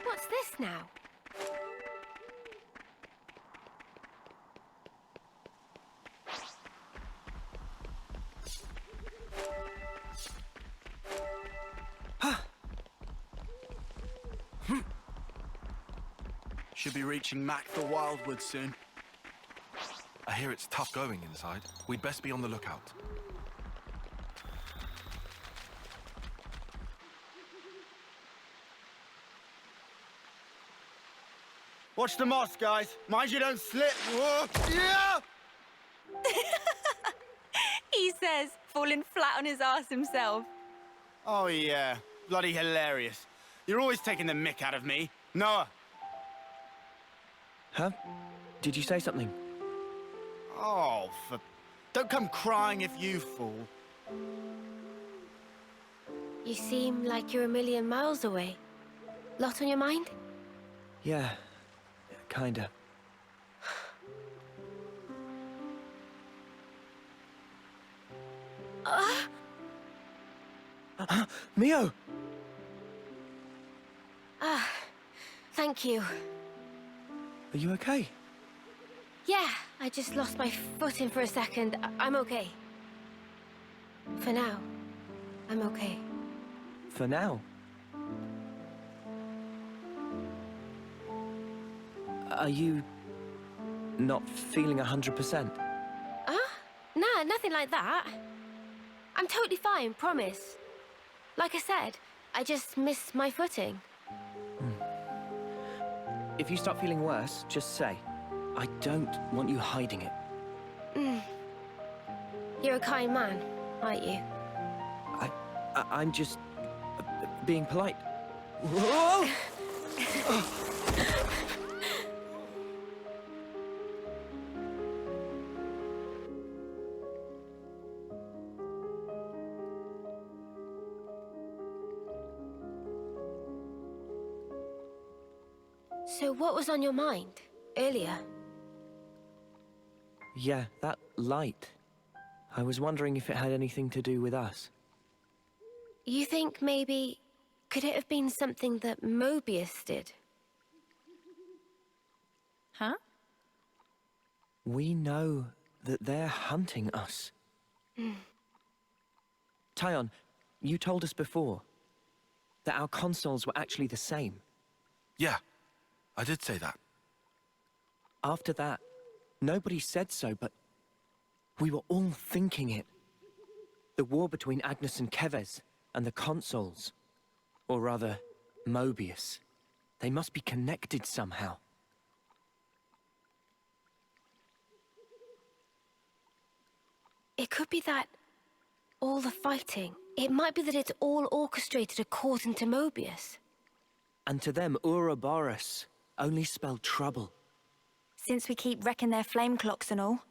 What's this now? Should be reaching Mac for Wildwood soon. I hear it's tough going inside. We'd best be on the lookout. Watch the moss, guys. Mind you don't slip. Whoa. Yeah! He says, falling flat on his ass himself. Oh, yeah. Bloody hilarious. You're always taking the mick out of me. Noah. Huh? Did you say something? Oh, don't come crying if you fall. You seem like you're a million miles away. Lot on your mind? Yeah, kinda. Mio! Thank you. Are you okay? Yeah, I just lost my footing for a second. I'm okay. For now, I'm okay. For now? Are you not feeling 100%? Nah, nothing like that. I'm totally fine, promise. Like I said, I just missed my footing. If you start feeling worse, just say. I don't want you hiding it. You're a kind man, aren't you? I'm just being polite. Whoa! So what was on your mind earlier? Yeah, that light. I was wondering if it had anything to do with us. You think maybe... could it have been something that Mobius did? Huh? We know that they're hunting us. Tyon, you told us before that our consoles were actually the same. Yeah, I did say that. After that, nobody said so, but we were all thinking it. The war between Agnes and Kevez and the consoles. Or rather, Mobius. They must be connected somehow. It could be that... all the fighting. It might be that it's all orchestrated according to Mobius. And to them, Ouroboros only spelled trouble. Since we keep wrecking their flame clocks and all.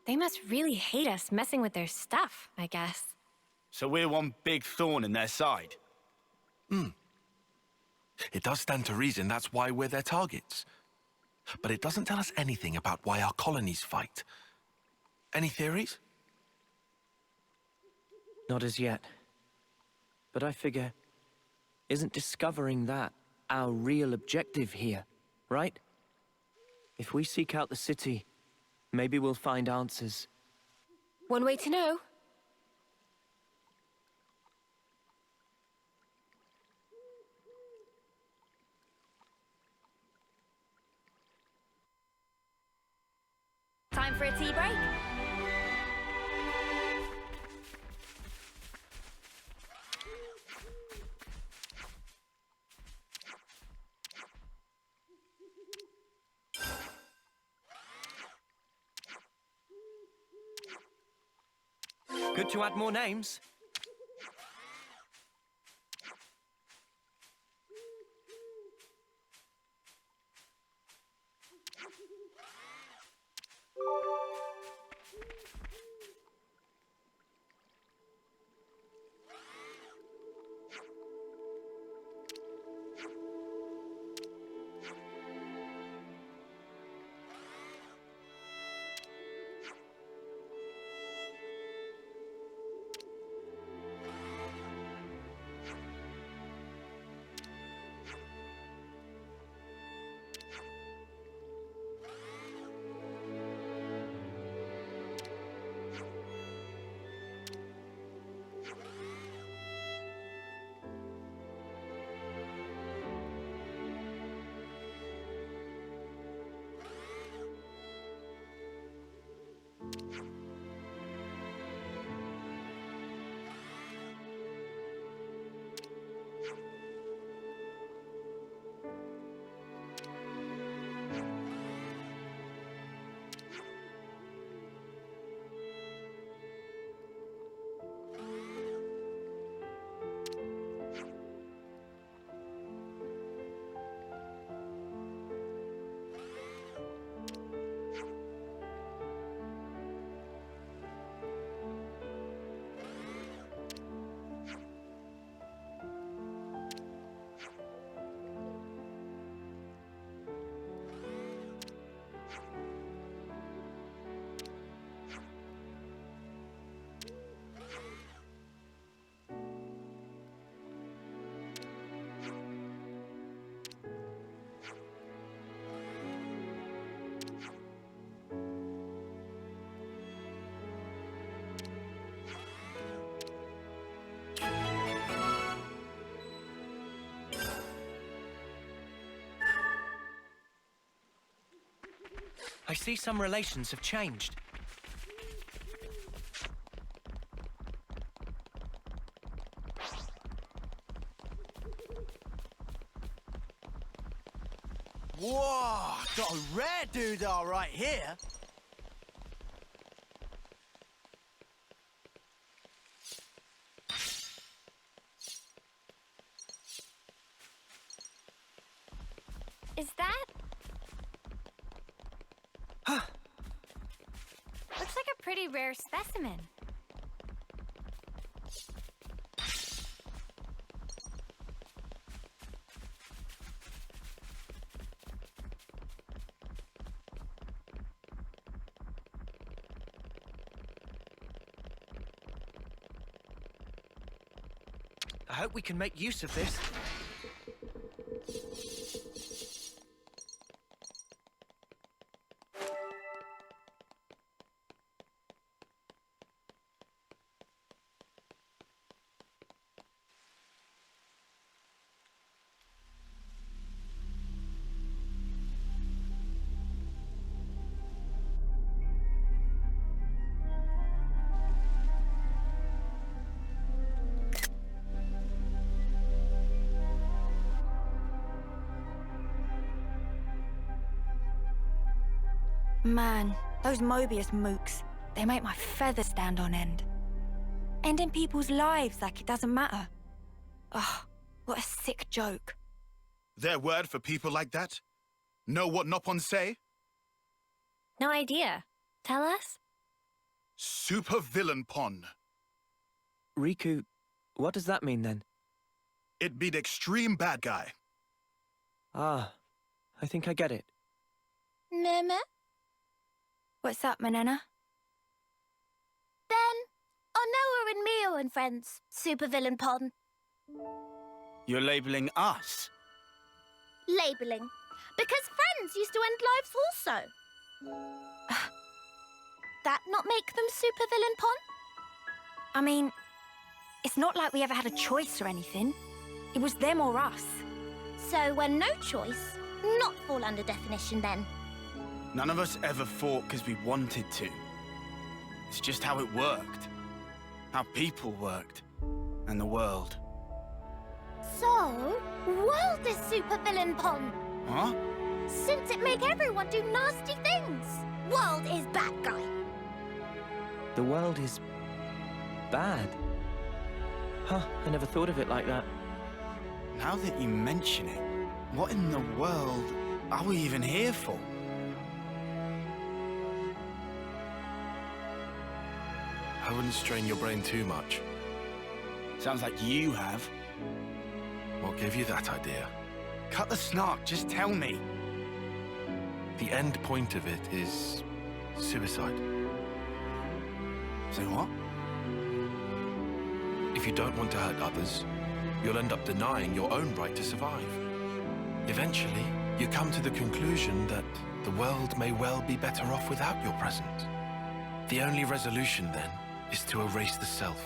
They must really hate us messing with their stuff, I guess. So we're one big thorn in their side. It does stand to reason that's why we're their targets. But it doesn't tell us anything about why our colonies fight. Any theories? Not as yet. But I figure, isn't discovering that our real objective here, right? If we seek out the city, maybe we'll find answers. One way to know. Time for a tea break? Good to add more names. I see some relations have changed. Whoa! Got a rare doodah right here. Is that? Looks like a pretty rare specimen. I hope we can make use of this. Man, those Mobius mooks, they make my feathers stand on end. Ending people's lives like it doesn't matter. Ugh, what a sick joke. Their word for people like that? Know what Nopon say? No idea. Tell us? Super villain pon. Riku, what does that mean then? It be the extreme bad guy. Ah, I think I get it. Meme? What's up, Manana? Ben, Onoa and Mio and friends. Supervillain Pon. You're labeling us? Labeling. Because friends used to end lives also. That not make them supervillain Pon? I mean, it's not like we ever had a choice or anything. It was them or us. So when no choice, not fall under definition then. None of us ever fought because we wanted to. It's just how it worked. How people worked. And the world. So, world is supervillain Pon. Huh? Since it make everyone do nasty things. World is bad guy. The world is bad. Huh, I never thought of it like that. Now that you mention it, what in the world are we even here for? I wouldn't strain your brain too much. Sounds like you have. What gave you that idea? Cut the snark, just tell me. The end point of it is suicide. Say what? If you don't want to hurt others, you'll end up denying your own right to survive. Eventually, you come to the conclusion that the world may well be better off without your presence. The only resolution, then, is to erase the self.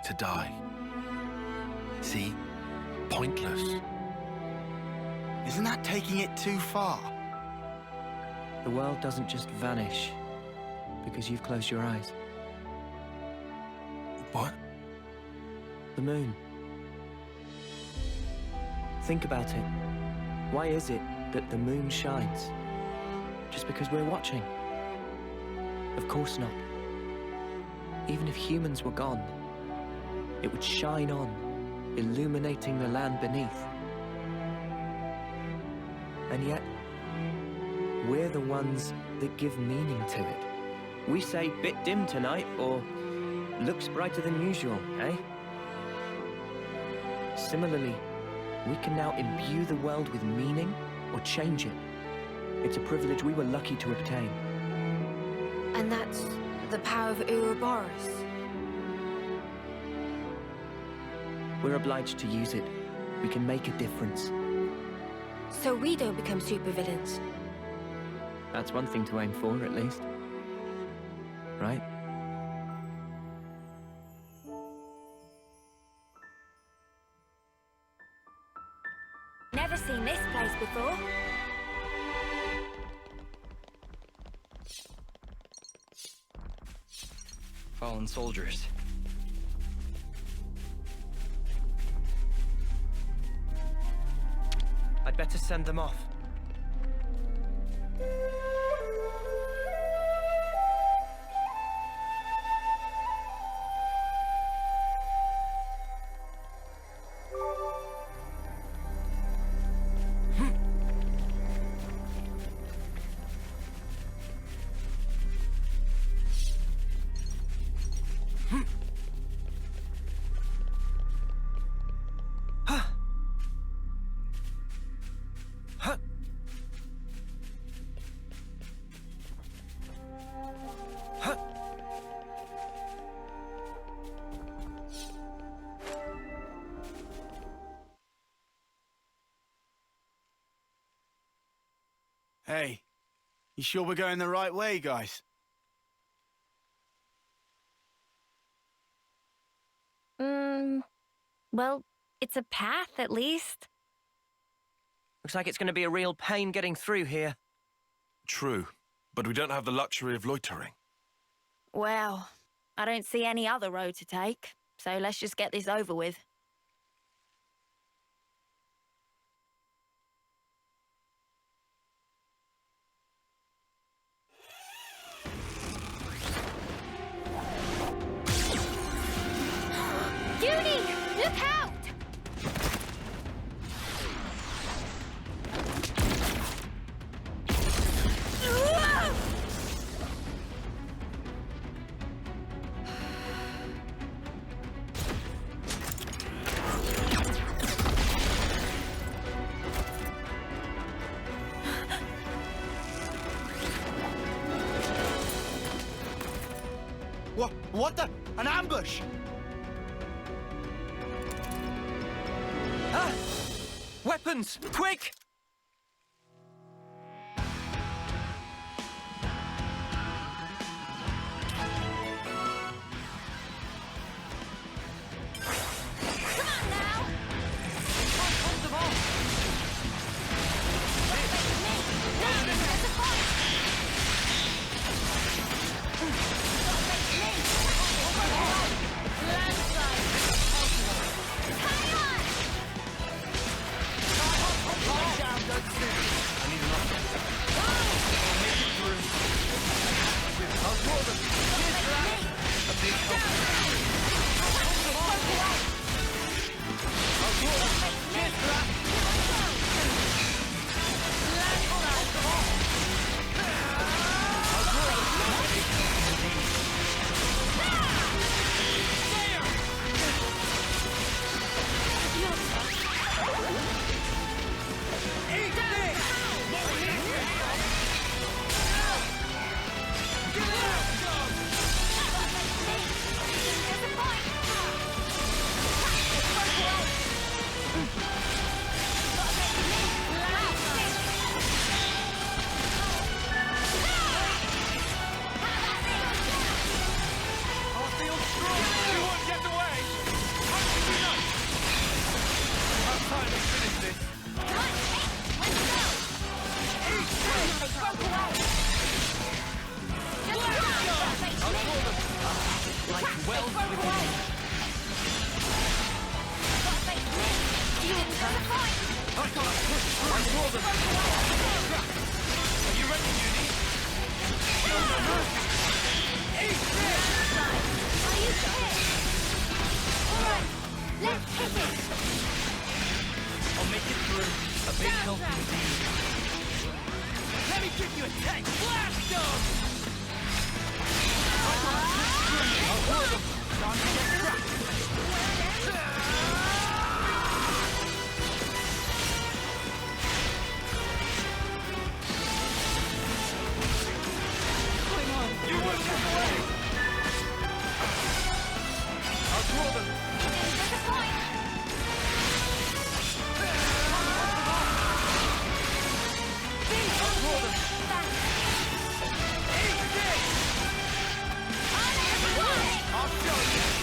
To die. See? Pointless. Isn't that taking it too far? The world doesn't just vanish because you've closed your eyes. What? The moon. Think about it. Why is it that the moon shines? Just because we're watching? Of course not. Even if humans were gone, it would shine on, illuminating the land beneath. And yet, we're the ones that give meaning to it. We say, bit dim tonight, or looks brighter than usual, eh? Similarly, we can now imbue the world with meaning or change it. It's a privilege we were lucky to obtain. And that's the power of Ouroboros. We're obliged to use it. We can make a difference. So we don't become supervillains. That's one thing to aim for, at least. Right? Never seen this place before. fallen soldiers. I'd better send them off. Hey, you sure we're going the right way, guys? Well, it's a path at least. Looks like it's going to be a real pain getting through here. True, but we don't have the luxury of loitering. Well, I don't see any other road to take, so let's just get this over with. Judy! Look out! What the? An ambush! Ah! Weapons! Quick! Come on now! Hold them off! Now, there's a point! Landslide! Hang on!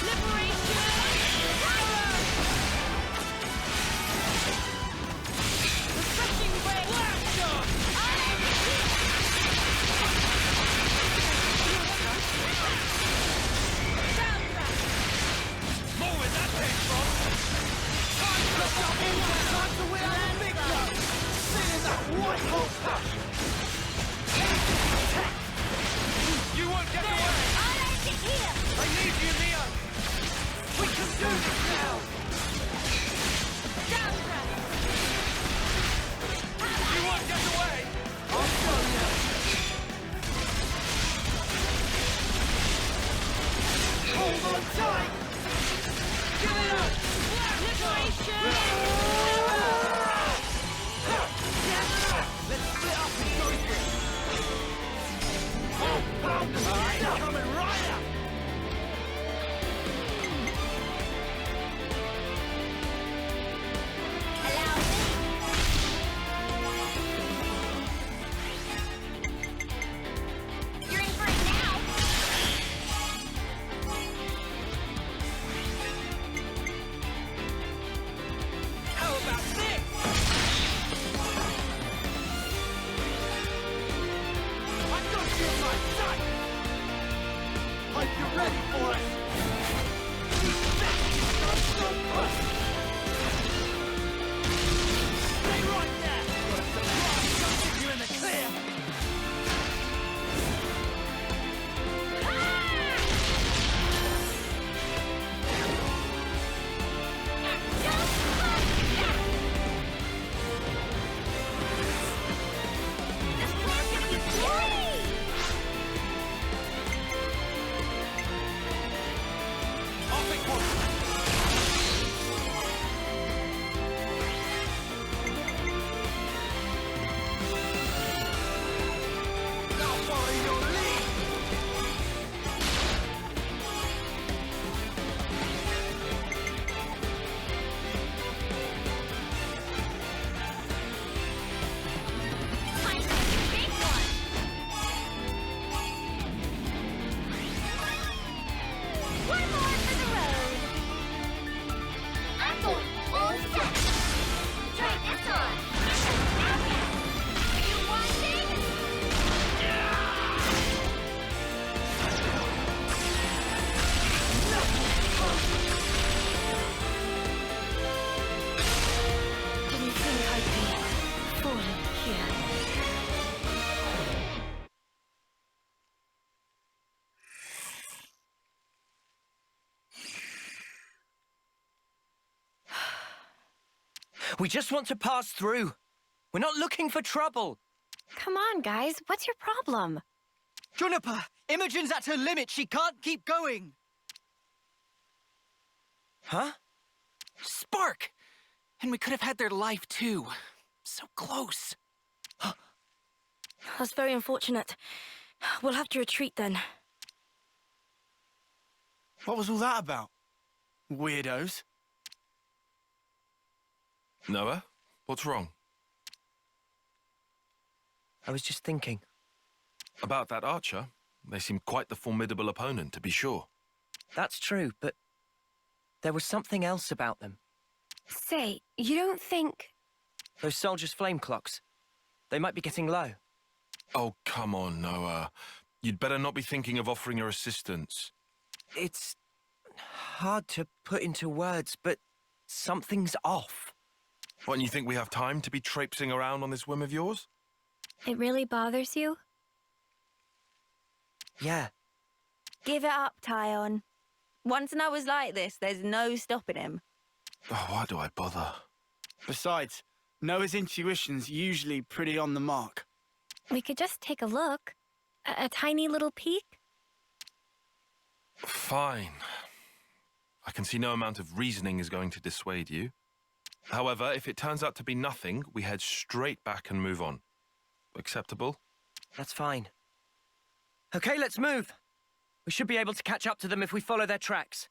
Liberate! ready for us! Stay right there! Got a surprise! Don't keep you in the clear! We just want to pass through. We're not looking for trouble. Come on, guys. What's your problem? Juniper, Imogen's at her limit. She can't keep going. Huh? Spark! And we could have had their life too. So close. That's very unfortunate. We'll have to retreat then. What was all that about? Weirdos. Noah, what's wrong? I was just thinking. About that archer? They seem quite the formidable opponent, to be sure. That's true, but there was something else about them. Say, you don't think... Those soldiers' flame clocks. They might be getting low. Oh, come on, Noah. You'd better not be thinking of offering her assistance. It's hard to put into words, but something's off. What, and you think we have time to be traipsing around on this whim of yours? It really bothers you? Yeah. Give it up, Tyon. Once Noah's like this, there's no stopping him. Oh, why do I bother? Besides, Noah's intuition's usually pretty on the mark. We could just take a look. A tiny little peek? Fine. I can see no amount of reasoning is going to dissuade you. However, if it turns out to be nothing, we head straight back and move on. Acceptable? That's fine. Okay, let's move. We should be able to catch up to them if we follow their tracks.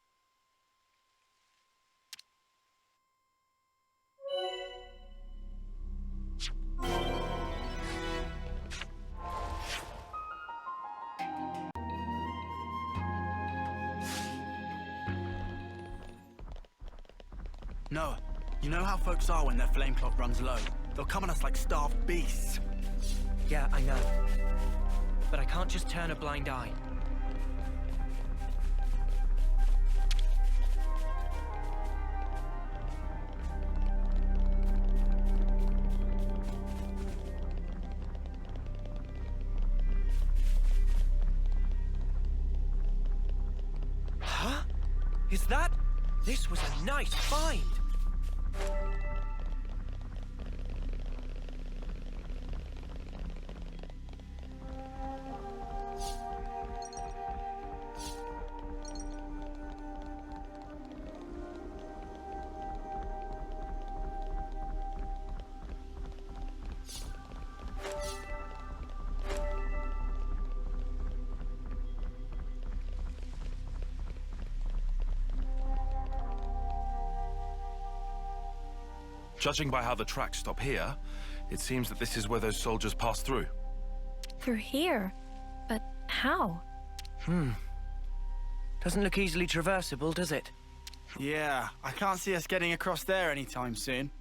Noah, you know how folks are when their flame clock runs low? They'll come at us like starved beasts. Yeah, I know. But I can't just turn a blind eye. Huh? Is that? This was a nice find. Judging by how the tracks stop here, it seems that this is where those soldiers passed through. Through here? But how? Doesn't look easily traversable, does it? Yeah, I can't see us getting across there anytime soon.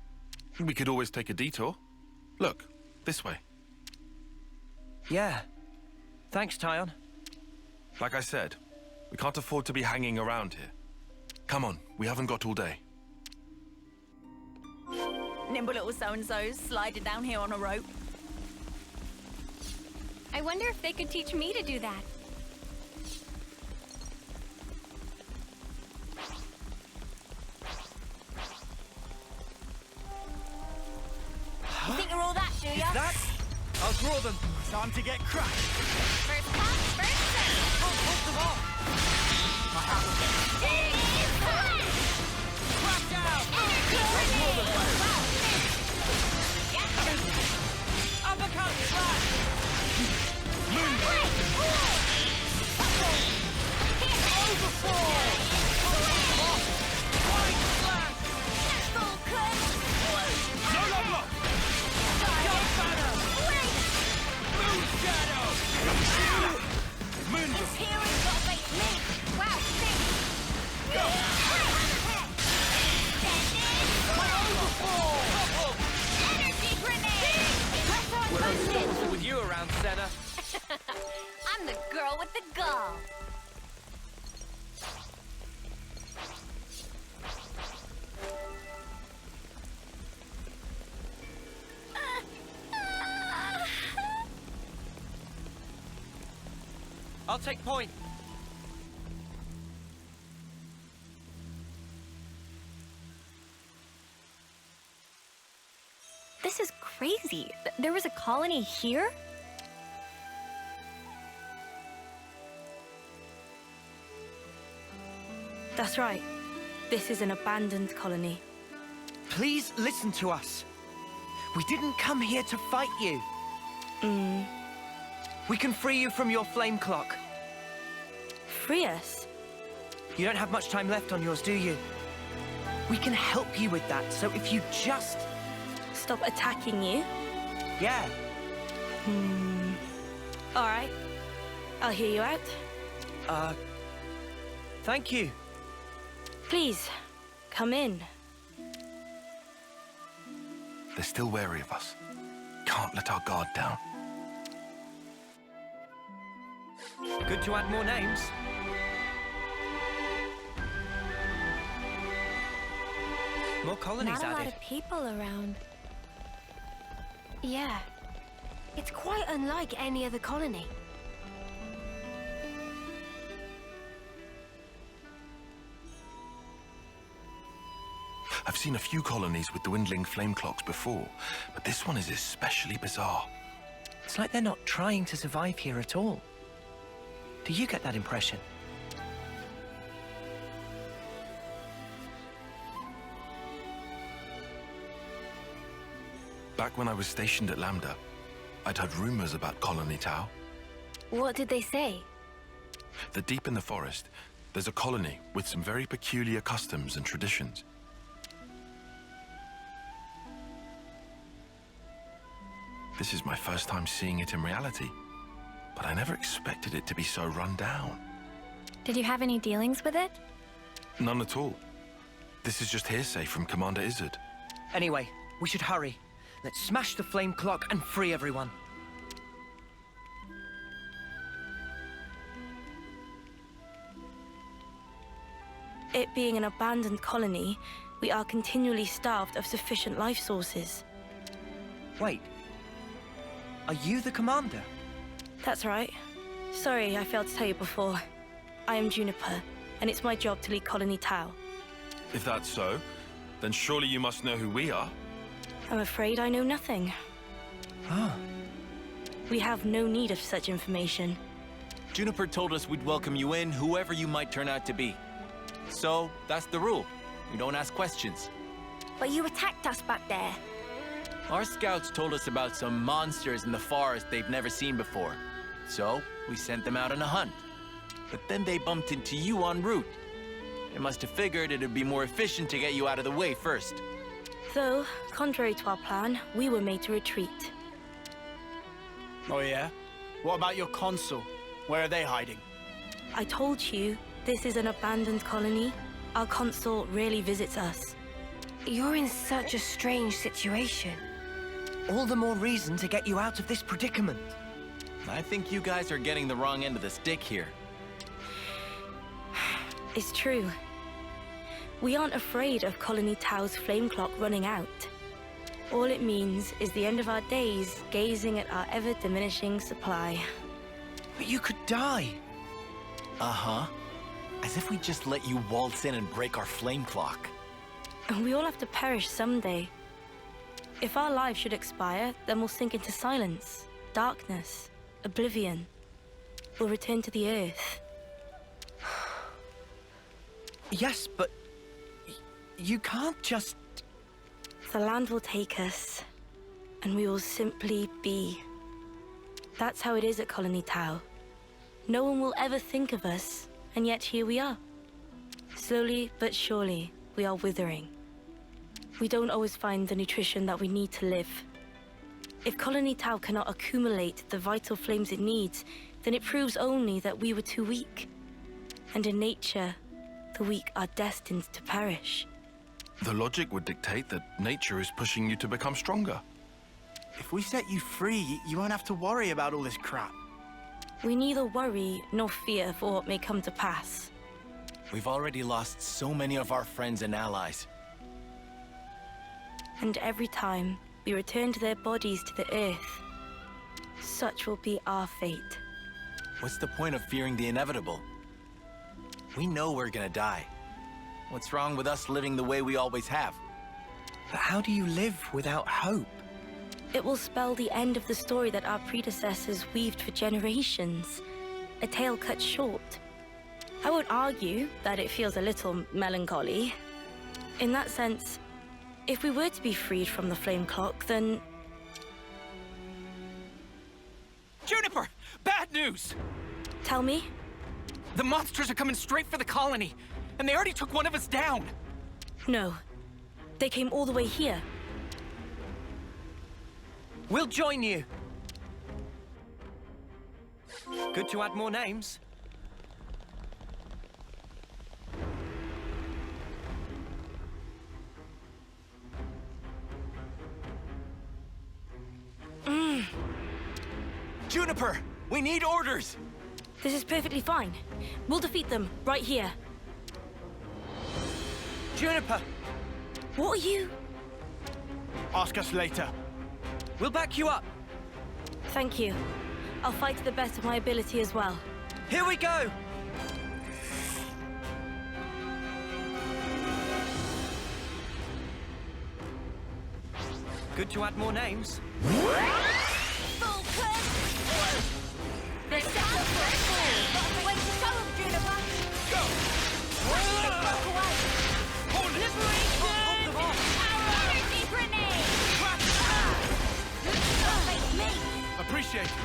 We could always take a detour. Look, this way. Yeah. Thanks, Tyon. Like I said, We can't afford to be hanging around here. Come on, we haven't got all day. Nimble little so-and-sos sliding down here on a rope. I wonder if they could teach me to do that. You think you're all that, do ya? That? I'll draw them. Time to get crushed. First come, first serve. Hold them off. It is flash! Crash out. Energy grenade! Wow, Uppercut slash. Moonblade! Overfall. White slash. Full cut! Solo block! Dark banner. Moon shadow. This hero's got to face me! Wow, sick! Energy grenade! We're unstoppable with you around, Senna. I'm the girl with the gall. I'll take point. This is crazy. There was a colony here? That's right. This is an abandoned colony. Please listen to us. We didn't come here to fight you. We can free you from your flame clock. Free us? You don't have much time left on yours, do you? We can help you with that, so if you just... Stop attacking you? Yeah. All right. I'll hear you out. Thank you. Please, come in. They're still wary of us. Can't let our guard down. Good to add more names. More colonies Not a lot added. of people around. Yeah. It's quite unlike any other colony. I've seen a few colonies with dwindling flame clocks before, but this one is especially bizarre. It's like they're not trying to survive here at all. Do you get that impression? Back when I was stationed at Lambda, I'd heard rumors about Colony Tau. What did they say? That deep in the forest, there's a colony with some very peculiar customs and traditions. This is my first time seeing it in reality, but I never expected it to be so run down. Did you have any dealings with it? None at all. This is just hearsay from Commander Izzard. Anyway, we should hurry. Let's smash the flame clock and free everyone. It being an abandoned colony, we are continually starved of sufficient life sources. Wait. Are you the commander? That's right. Sorry, I failed to tell you before. I am Juniper, and it's my job to lead Colony Tau. If that's so, then surely you must know who we are. I'm afraid I know nothing. Ah. We have no need of such information. Juniper told us we'd welcome you in, whoever you might turn out to be. So, that's the rule. We don't ask questions. But you attacked us back there. Our scouts told us about some monsters in the forest they've never seen before. So, we sent them out on a hunt. But then they bumped into you en route. They must have figured it'd be more efficient to get you out of the way first. Though, contrary to our plan, we were made to retreat. Oh yeah? What about your consul? Where are they hiding? I told you, this is an abandoned colony. Our consul rarely visits us. You're in such a strange situation. All the more reason to get you out of this predicament. I think you guys are getting the wrong end of the stick here. is true. We aren't afraid of Colony Tau's flame clock running out. All it means is the end of our days gazing at our ever-diminishing supply. But you could die. Uh-huh. As if we just let you waltz in and break our flame clock. And we all have to perish someday. If our lives should expire, then we'll sink into silence, darkness, oblivion. We'll return to the Earth. Yes, but you can't just... The land will take us, and we will simply be. That's how it is at Colony Tau. No one will ever think of us, and yet here we are. Slowly but surely, we are withering. We don't always find the nutrition that we need to live. If Colony Tau cannot accumulate the vital flames it needs, then it proves only that we were too weak. And in nature, the weak are destined to perish. The logic would dictate that nature is pushing you to become stronger. If we set you free, you won't have to worry about all this crap. We neither worry nor fear for what may come to pass. We've already lost so many of our friends and allies. And every time we return to their bodies to the Earth, such will be our fate. What's the point of fearing the inevitable? We know we're gonna die. What's wrong with us living the way we always have? But how do you live without hope? It will spell the end of the story that our predecessors weaved for generations. A tale cut short. I won't argue that it feels a little melancholy. In that sense, if we were to be freed from the flame clock, then... Juniper! Bad news! Tell me? The monsters are coming straight for the colony, and they already took one of us down. No. They came all the way here. We'll join you. Good to add more names. Juniper! We need orders! This is perfectly fine. We'll defeat them right here. Juniper, What are you? Ask us later. we'll back you up. Thank you. I'll fight to the best of my ability as well. Here we go! Good to add more names. Full clip! They're set up for a fall! Way to show them, Juniper! Go! They broke away! Hold it! Liberation! Our energy grenade! Don't face me! Appreciate it.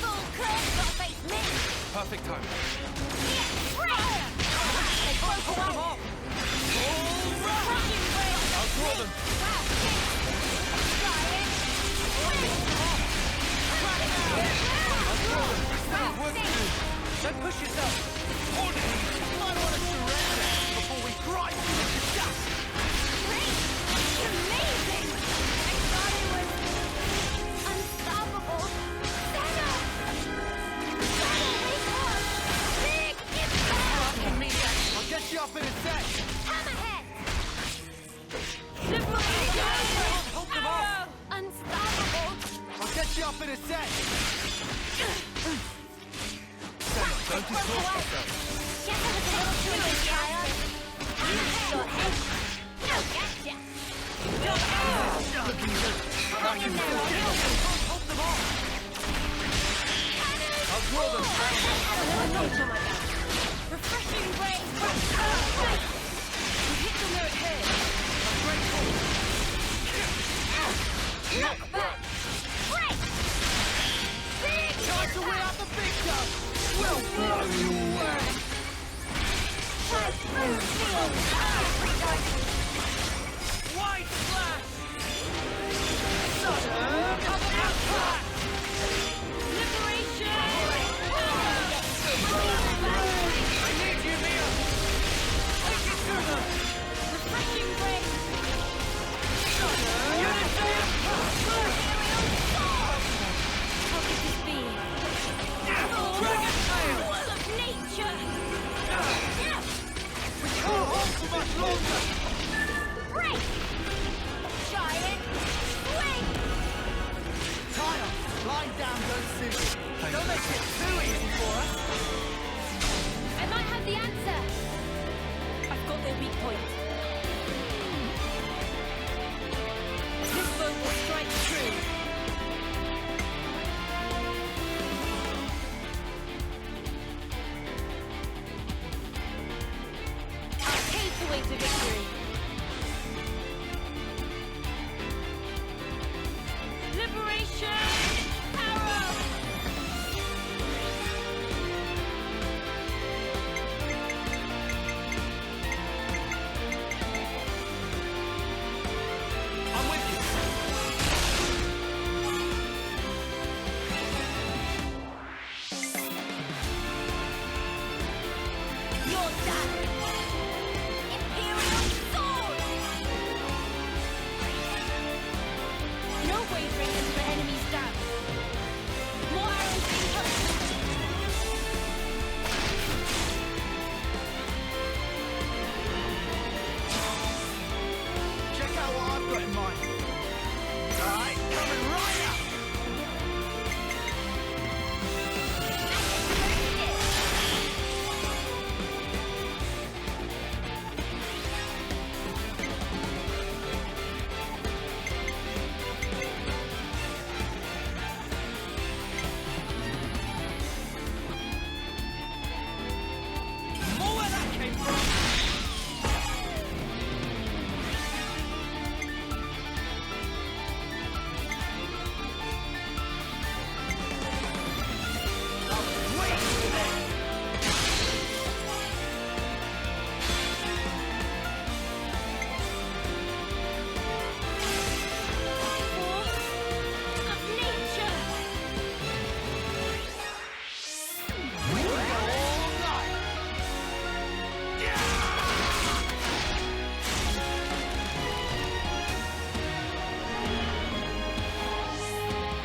Full clip! Don't face me! Perfect time. They broke away! I'll draw them. Then push yourself. Hold it! I want to surrender before we grind you into dust. Amazing! I thought it was unstoppable. Senna! Senna, wake up! Big impact! Give me that. I'll get you up in a sec. Hammerhead! Hold them off. Unstoppable! I'll get you up in a sec. Don't exhaust yourself. Guess I was a little too inspired. Short head. No, gotcha. Looking good. Hold them off. I'll draw them. Refreshing break. Hit them where it hurts. Knock back. Break. Big Time to win out the big gun. We'll blow you away. White flash. Sudden impact. Liberation. I need you, Mia. Take it to them. Refreshing I might have the answer. I've got their weak point. This bow will strike true. I'll pave the way to victory. Liberation! Arrow! I'm with you. You're done. Imperial sword. No wavering until the enemy's down. More arrows incoming. Check out what I've got in mind. Alright, coming right up! More where that came from.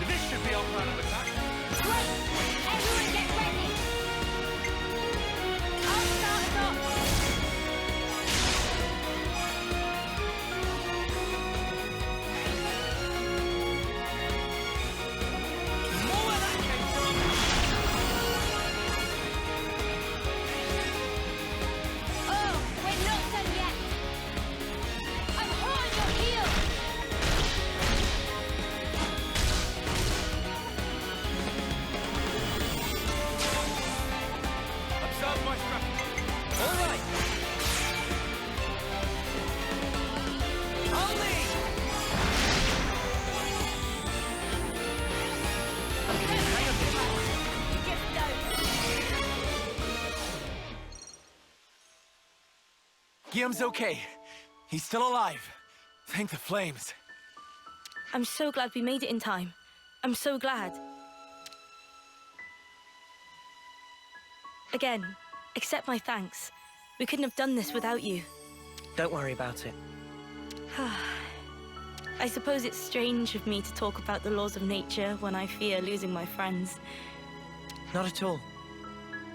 This should be our plan of attack. Great! Everyone get ready! I'll start us off! More where that came from. Oh, we're not done yet! I'm hot on your heel! Observe my strategy. All right. On me. Just don't! Guillaume's okay. He's still alive. Thank the flames. I'm so glad we made it in time. I'm so glad. Again, accept my thanks. We couldn't have done this without you. Don't worry about it. I suppose it's strange of me to talk about the laws of nature when I fear losing my friends. Not at all.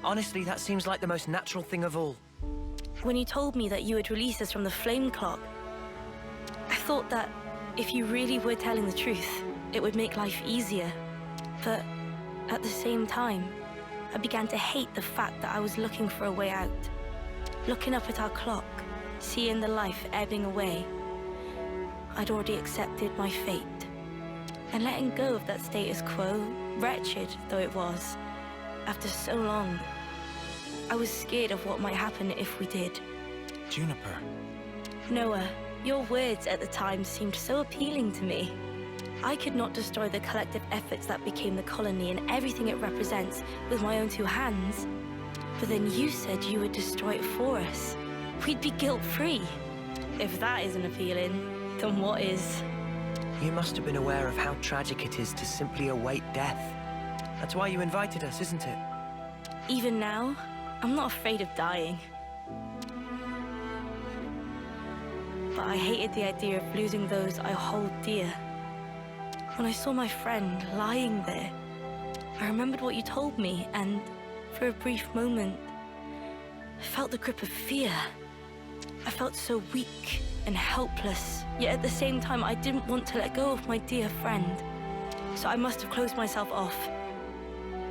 Honestly, that seems like the most natural thing of all. When you told me that you would release us from the flame clock, I thought that if you really were telling the truth, it would make life easier. But at the same time, I began to hate the fact that I was looking for a way out. Looking up at our clock, seeing the life ebbing away, I'd already accepted my fate. And letting go of that status quo, wretched though it was, after so long, I was scared of what might happen if we did. Juniper. Noah, your words at the time seemed so appealing to me. I could not destroy the collective efforts that became the colony and everything it represents with my own two hands. But then you said you would destroy it for us. We'd be guilt-free. If that isn't appealing, then what is? You must have been aware of how tragic it is to simply await death. That's why you invited us, isn't it? Even now, I'm not afraid of dying. But I hated the idea of losing those I hold dear. When I saw my friend lying there, I remembered what you told me, and for a brief moment, I felt the grip of fear. I felt so weak and helpless, yet at the same time I didn't want to let go of my dear friend. So I must have closed myself off.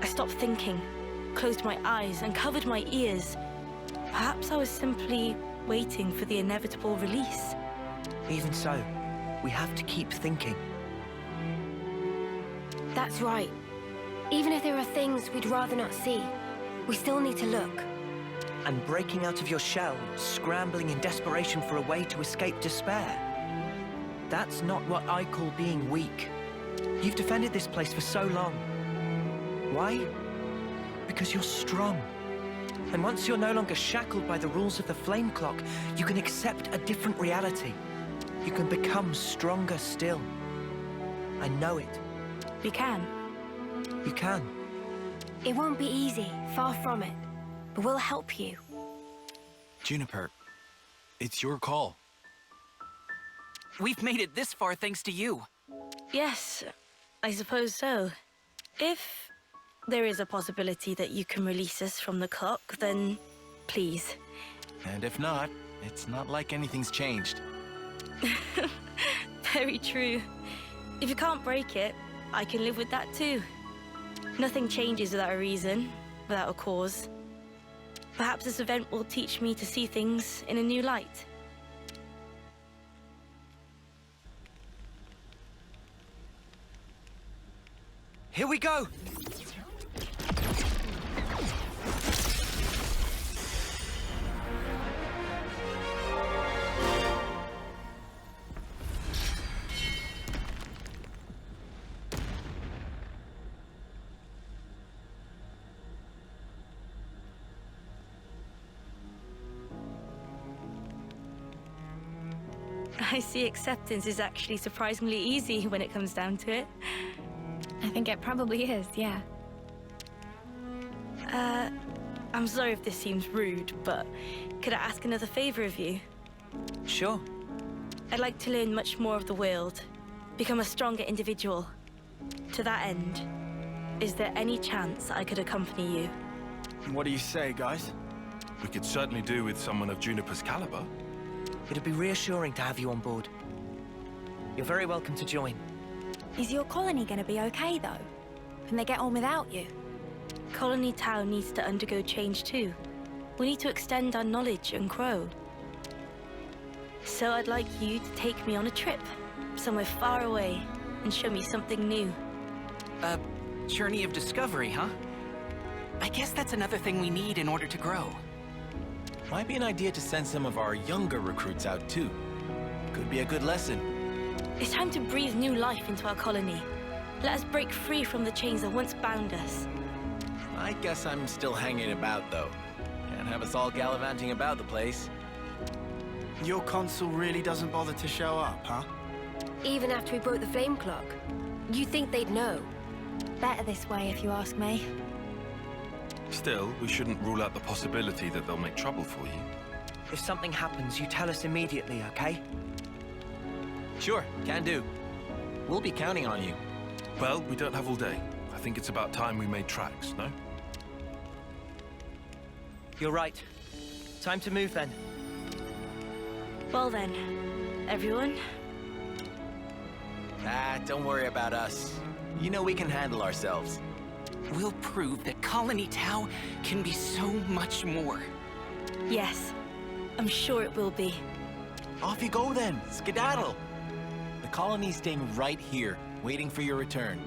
I stopped thinking, closed my eyes, and covered my ears. Perhaps I was simply waiting for the inevitable release. Even so, we have to keep thinking. That's right. Even if there are things we'd rather not see, we still need to look. And breaking out of your shell, scrambling in desperation for a way to escape despair. That's not what I call being weak. You've defended this place for so long. Why? Because you're strong. And once you're no longer shackled by the rules of the flame clock, you can accept a different reality. You can become stronger still. I know it. We can. You can. It won't be easy, far from it. But we'll help you. Juniper, it's your call. We've made it this far thanks to you. Yes, I suppose so. If there is a possibility that you can release us from the clock, then please. And if not, it's not like anything's changed. Very true. If you can't break it, I can live with that too. Nothing changes without a reason, without a cause. Perhaps this event will teach me to see things in a new light. Here we go! I see acceptance is actually surprisingly easy when it comes down to it. I think it probably is, yeah. I'm sorry if this seems rude, but could I ask another favor of you? Sure. I'd like to learn much more of the world, become a stronger individual. To that end, is there any chance I could accompany you? What do you say, guys? We could certainly do with someone of Juniper's caliber. It'd be reassuring to have you on board. You're very welcome to join. Is your colony gonna be okay, though? Can they get on without you? Colony Tau needs to undergo change too. We need to extend our knowledge and grow. So I'd like you to take me on a trip, somewhere far away, and show me something new. A journey of discovery, huh? I guess that's another thing we need in order to grow. Might be an idea to send some of our younger recruits out too. Could be a good lesson. It's time to breathe new life into our colony. Let us break free from the chains that once bound us. I guess I'm still hanging about though. Can't have us all gallivanting about the place. Your consul really doesn't bother to show up, huh? Even after we broke the flame clock, you think they'd know? Better this way, if you ask me. Still, we shouldn't rule out the possibility that they'll make trouble for you. If something happens, you tell us immediately, okay? Sure, can do. We'll be counting on you. Well, we don't have all day. I think it's about time we made tracks, no? You're right. Time to move then. Well then, everyone. Don't worry about us. You know we can handle ourselves. We'll prove that Colony Tau can be so much more. Yes, I'm sure it will be. Off you go then, skedaddle. The colony's staying right here, waiting for your return.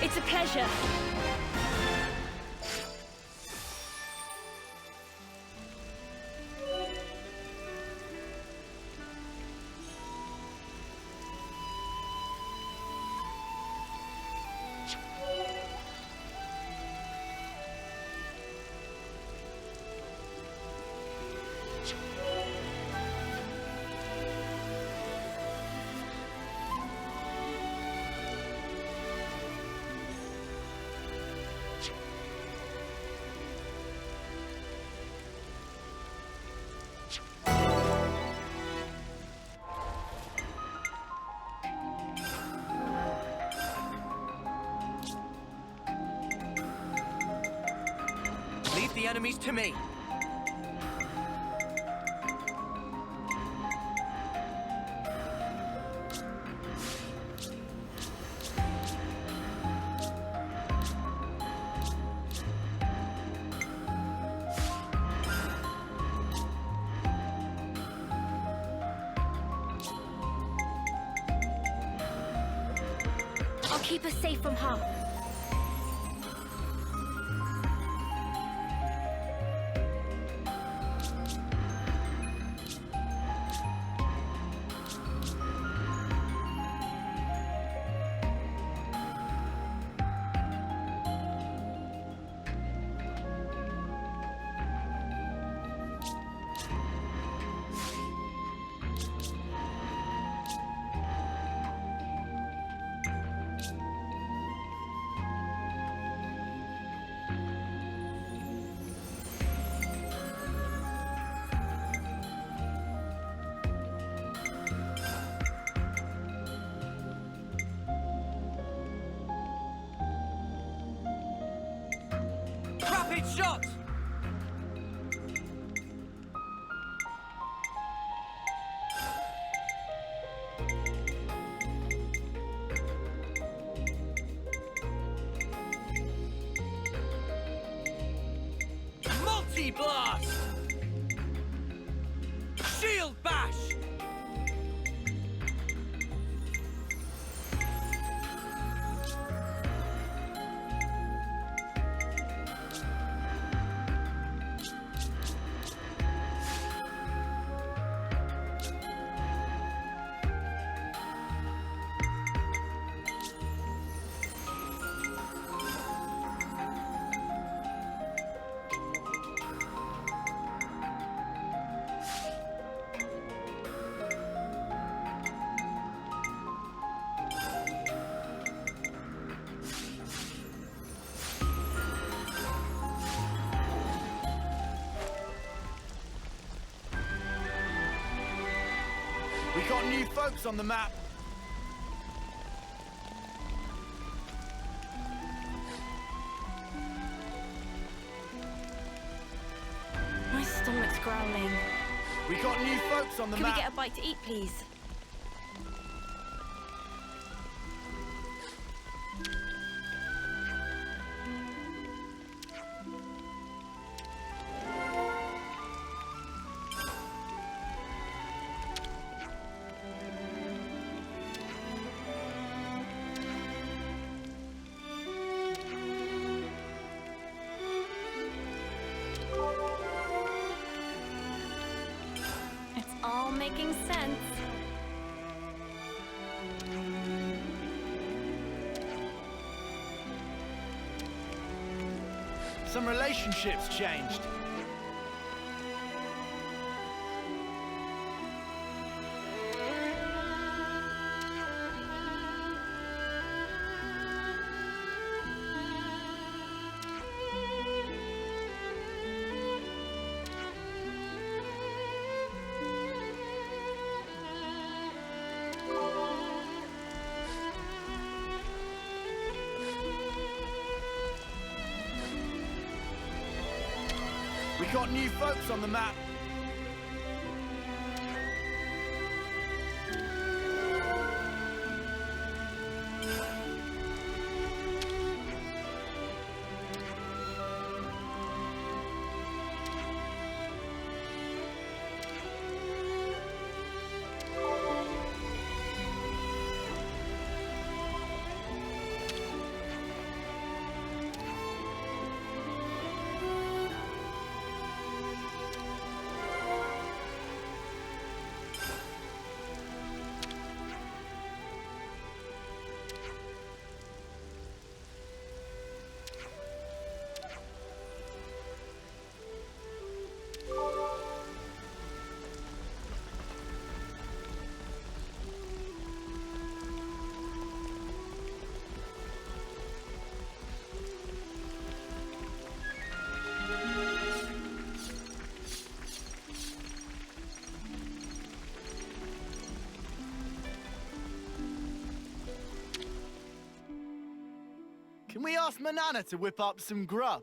It's a pleasure. Leave the enemies to me. Keep us safe from harm. Rapid shot! Multi-blast! Shield bash! We got new folks on the map. My stomach's growling. We got new folks on the Could we map. get a bite to eat, please? It's all making sense. Some relationships changed. We got new folks on the map. Can we ask Manana to whip up some grub?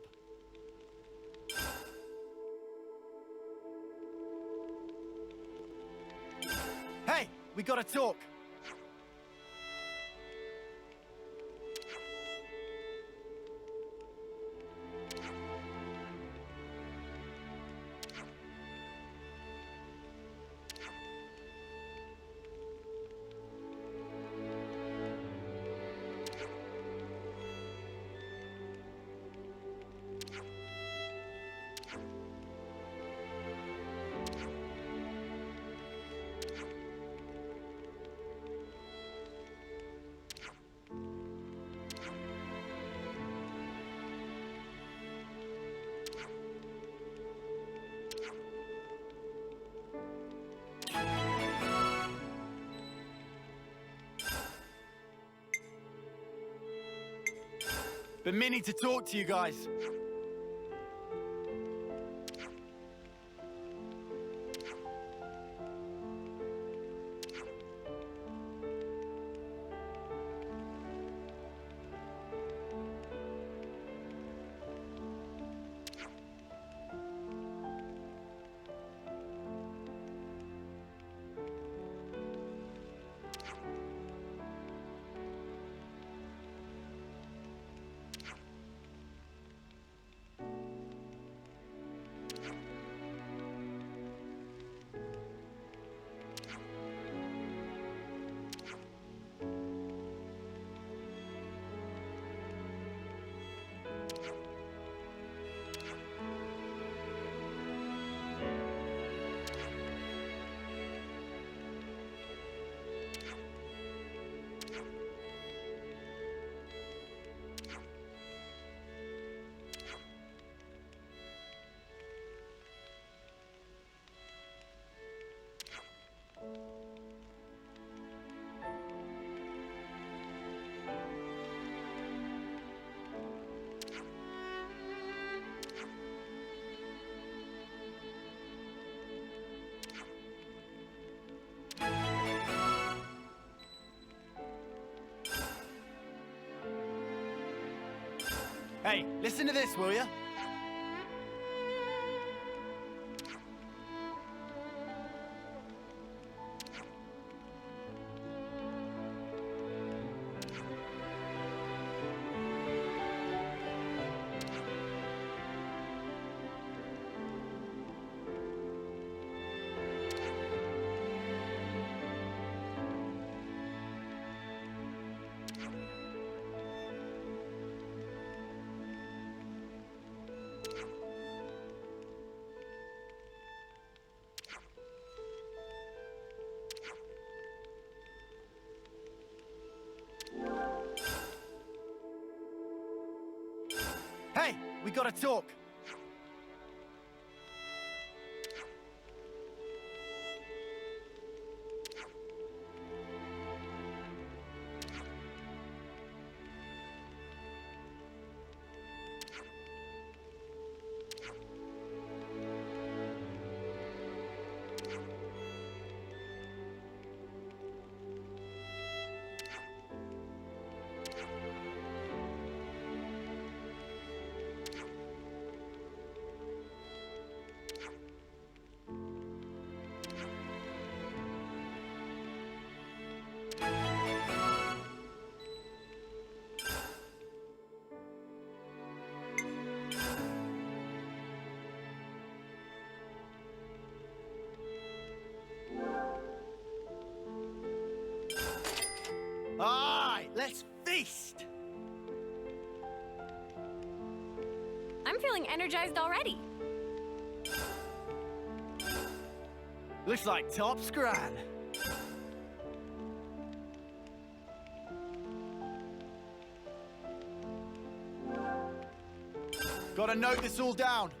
Hey, we gotta talk. Been meaning to talk to you guys. Hey, listen to this, will ya? Hey, we gotta talk. Alright, let's feast! I'm feeling energized already. Looks like top scran. Gotta note this all down.